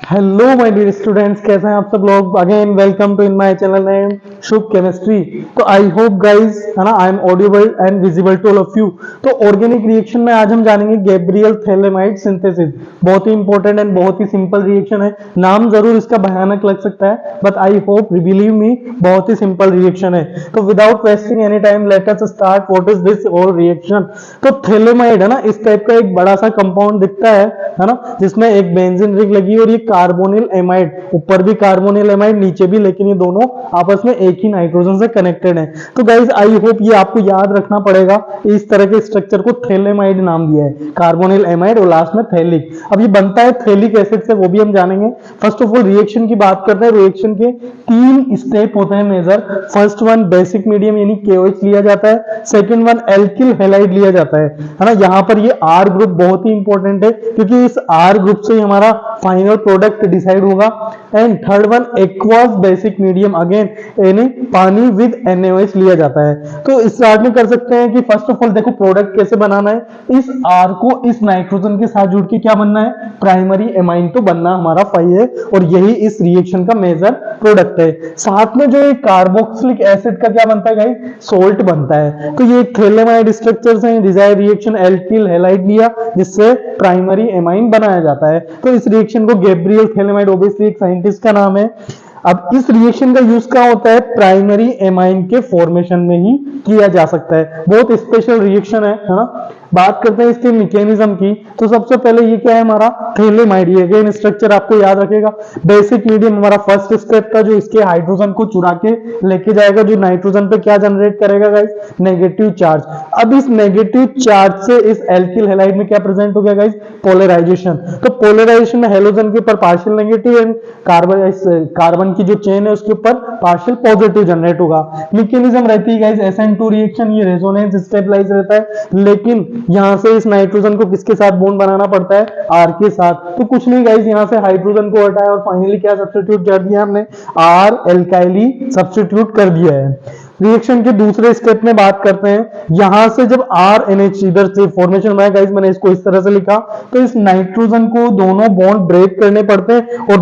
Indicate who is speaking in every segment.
Speaker 1: Hello my dear students, कैसे हैं आप सब लोग। Again welcome to in my channel name Shubh chemistry. तो आई होप गाइस, है ना, I am audible and visible to all of you. तो ऑर्गेनिक रिएक्शन में आज हम जानेंगे गैब्रियल थैलेमाइड सिंथेसिस। बहुत ही इंपॉर्टेंट एंड बहुत ही सिंपल रिएक्शन है। नाम जरूर इसका भयानक लग सकता है, but I hope believe me, बहुत ही सिंपल रिएक्शन है। तो without wasting any time let us start. What is this whole reaction. तो थैलेमाइड, है ना, इस टाइप का एक बड़ा सा कंपाउंड दिखता है ना, जिसमें एक बेंजीन रिंग लगी और ये कार्बोनिल एमाइड, ऊपर भी कार्बोनिल एमाइड नीचे भी, लेकिन ये दोनों आपस में एक ही नाइट्रोजन से कनेक्टेड है। तो गाइस आई होप ये आपको याद रखना पड़ेगा। इस तरह के स्ट्रक्चर को थैलेमाइड नाम दिया है, कार्बोनिल एमाइड और लास्ट में थैलिक। अब ये बनता है थैलिक एसिड से, वो भी हम जानेंगे। फर्स्ट ऑफ ऑल रिएक्शन की बात करते हैं। रिएक्शन के 3 स्टेप होते हैं major. First one basic medium यानी KOH लिया जाता है। सेकंड वन एल्किल हैलाइड लिया जाता है ना। यहाँ पर ये R ग्रुप बहुत ही इंपॉर्टेंट है, क्योंकि इस R ग्रुप से ही हमारा फाइनल प्रोडक्ट डिसाइड होगा। And third one aqueous basic medium, again यानी पानी विद NaOH लिया जाता है। तो स्टार्ट में कर सकते हैं कि फर्स्ट ऑफ ऑल देखो प्रोडक्ट कैसे बनाना है। इस R को इस नाइट्रोजन के साथ जुड़ के क्या बनना है, प्राइमरी एमाइन तो बनना हमारा 5 है, और यही इस रिएक्शन का मेजर प्रोडक्ट है। साथ में जो एक कार्बोक्सिलिक एसिड का क्या बनता है गाइस, सोल्ट बनता है। तो ये थैलेमाइड स्ट्रक्चर से डिजायर्ड रिएक्शन एल्किल हैलाइड लिया, जिससे प्राइमरी एमाइन बनाया जाता है। तो इस रिएक्शन को गैब्रियल थैलेमाइड, ऑब्वियसली एक साइंटिस्ट का नाम है। अब इस रिएक्शन का यूज क्या होता है, प्राइमरी एमाइन के फॉर्मेशन में ही किया जा सकता है। बहुत स्पेशल रिएक्शन है ना। बात करते हैं इसके मैकेनिज्म की। तो सबसे पहले ये क्या है हमारा थैलेमाइड। ये अगेन स्ट्रक्चर आपको याद रखेगा। बेसिक मीडियम हमारा फर्स्ट स्टेप था, जो इसके हाइड्रोजन को चुरा के लेके जाएगा, जो नाइट्रोजन पे क्या जनरेट करेगा गाइस, नेगेटिव चार्ज। अब इस नेगेटिव चार्ज से इस एल्किल हैलाइड में क्या प्रेजेंट हो गया गाइस, पोलराइजेशन। तो पोलराइजेशन में हेलोजन के ऊपर पार्शियल नेगेटिव एंड कार्बन की जो चेन है उसके ऊपर पार्शियल पॉजिटिव जनरेट होगा। मैकेनिज्म रहती है गाइस SN2 रिएक्शन, ये रेजोनेंस स्टेबलाइज रहता है, लेकिन यहां से इस नाइट्रोजन को किसके साथ बॉन्ड बनाना पड़ता है, R के साथ। तो कुछ नहीं गाइस, यहां से हाइड्रोजन को हटाया और फाइनली क्या सब्स्टिट्यूट कर दिया हमने, R एल्काइली सब्स्टिट्यूट कर दिया है। रिएक्शन के दूसरे स्टेप में बात करते हैं। यहां से जब RNH इधर से फॉर्मेशन बनाया गाइस, मैंने इसको इस तरह से लिखा, तो इस नाइट्रोजन को दोनों बॉन्ड ब्रेक करने पड़ते हैं और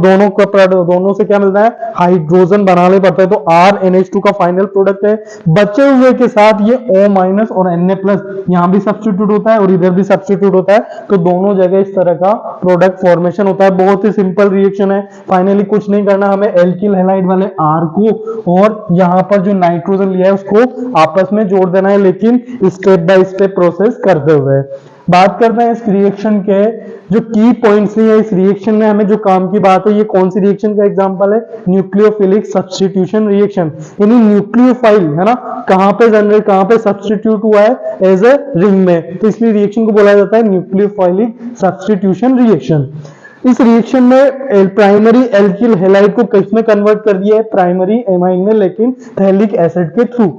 Speaker 1: दोनों से क्या मिलता है, हाइड्रोजन बनाने पड़ता है। तो RNH2 का फाइनल प्रोडक्ट है। बचे हुए के साथ ये O- और Na+ यहां भी सब्स्टिट्यूट होता है और इधर भी सब्स्टिट्यूट होता है। तो दोनों जगह इस तरह का प्रोडक्ट फॉर्मेशन होता है। बहुत ही सिंपल रिएक्शन है। फाइनली कुछ नहीं करना, हमें एल्किल हैलाइड वाले R को और यहां पर जो नाइट्रोजन लिया है उसको आपस में जोड़ देना है, लेकिन स्टेप बाय स्टेप प्रोसेस करते हुए। बात करते हैं इस रिएक्शन के जो की पॉइंट्स है। इस रिएक्शन में हमें जो काम की बात है, ये कौन सी रिएक्शन का एग्जांपल है, न्यूक्लियोफिलिक सब्स्टिट्यूशन रिएक्शन। यानी न्यूक्लियोफाइल, है ना, कहां पे सब्स्टिट्यूट हुआ है, एज ए रिंग में, तो इसलिए रिएक्शन को बोला जाता है न्यूक्लियोफाइलिक सब्स्टिट्यूशन रिएक्शन। इस रिएक्शन में प्राइमरी एल्किल हैलाइड को किसमें कन्वर्ट कर दिया है, प्राइमरी एमाइन में, लेकिन थैलिक एसिड के थ्रू।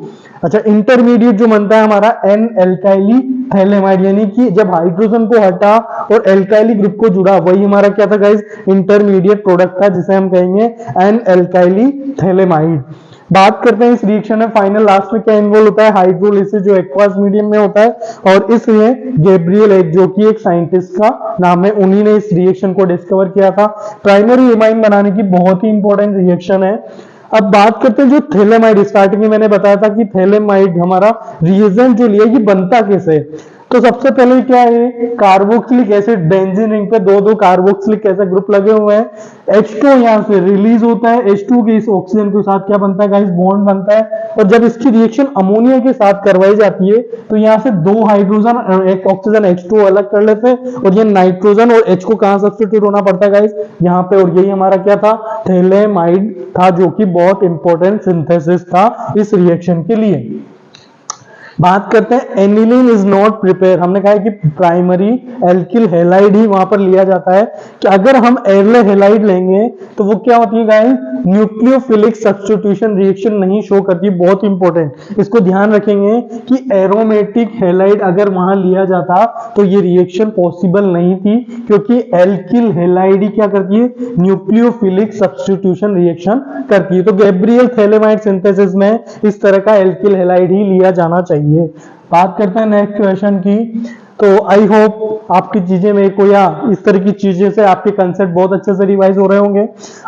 Speaker 1: अच्छा, इंटरमीडिएट जो बनता है हमारा N एल्काइली थैलेमाइड, यानी कि जब हाइड्रोजन को हटा और एल्काइली ग्रुप को जुड़ा, वही हमारा क्या था गाइस, इंटरमीडिएट प्रोडक्ट था, जिसे हम कहेंगे N एल्काइली थैलेमाइड। बात करते हैं इस रिएक्शन में फाइनल लास्ट में क्या इन्वॉल्व होता है, हाइड्रोलिसिस, जो एक्वास मीडियम में होता है। और इसमें गैब्रियल, जो कि एक साइंटिस्ट का नाम है, उन्हीं ने इस रिएक्शन को डिस्कवर किया था। प्राइमरी एमाइन बनाने की बहुत ही इंपॉर्टेंट रिएक्शन है। अब बात करते हैं जो थैलेमाइड, स्टार्टिंग में मैंने बताया था कि थैलेमाइड हमारा रिएजेंट जो लिया, ये बनता कैसे। तो सबसे पहले क्या है, कार्बोक्सिलिक एसिड, बेंजीन रिंग पे दो कार्बोक्सिलिक एसिड ग्रुप लगे हुए हैं। H2 यहां से रिलीज होता है, H2 के इस ऑक्सीजन के साथ क्या बनता है गाइस, बॉन्ड बनता है। और जब इसकी रिएक्शन अमोनिया के साथ करवाई जाती है, तो यहां से 2 हाइड्रोजन, एक ऑक्सीजन H2 अलग कर लेते हैं, और ये नाइट्रोजन और H को कहां सब्स्टिट्यूट होना पड़ता है गाइस, यहाँ पे। और यही हमारा क्या था, थैलेमाइड था, जो कि बहुत इंपॉर्टेंट सिंथेसिस था इस रिएक्शन के लिए। बात करते हैं एनिलीन इज नॉट प्रिपेयर। हमने कहा है कि प्राइमरी एल्किल हैलाइड ही वहां पर लिया जाता है, कि अगर हम एर्ले हैलाइड लेंगे तो वो क्या होती है गाइस, न्यूक्लियोफिलिक सब्स्टिट्यूशन रिएक्शन नहीं शो करती। बहुत इंपॉर्टेंट, इसको ध्यान रखेंगे कि एरोमेटिक हैलाइड अगर वहां लिया जाता तो ये रिएक्शन पॉसिबल नहीं थी, क्योंकि एल्किल हैलाइड ही क्या करती है, न्यूक्लियोफिलिक सब्स्टिट्यूशन रिएक्शन करती है। तो गैब्रियल थैलेमाइड सिंथेसिस में इस तरह का एल्किल हैलाइड ही लिया जाना चाहिए। बात करते हैं नेक्स्ट क्वेश्चन की। तो आई होप आपकी चीजें मेरे को या इस तरह की चीजें से आपके कंसेप्ट बहुत अच्छे से रिवाइज हो रहे होंगे।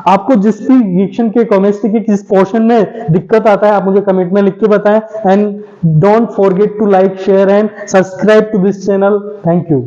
Speaker 1: आपको जिस भी रिएक्शन के केमिस्ट्री के किस पोर्शन में दिक्कत आता है आप मुझे कमेंट में लिख के बताएं and don't forget to like share and subscribe to this channel. Thank you.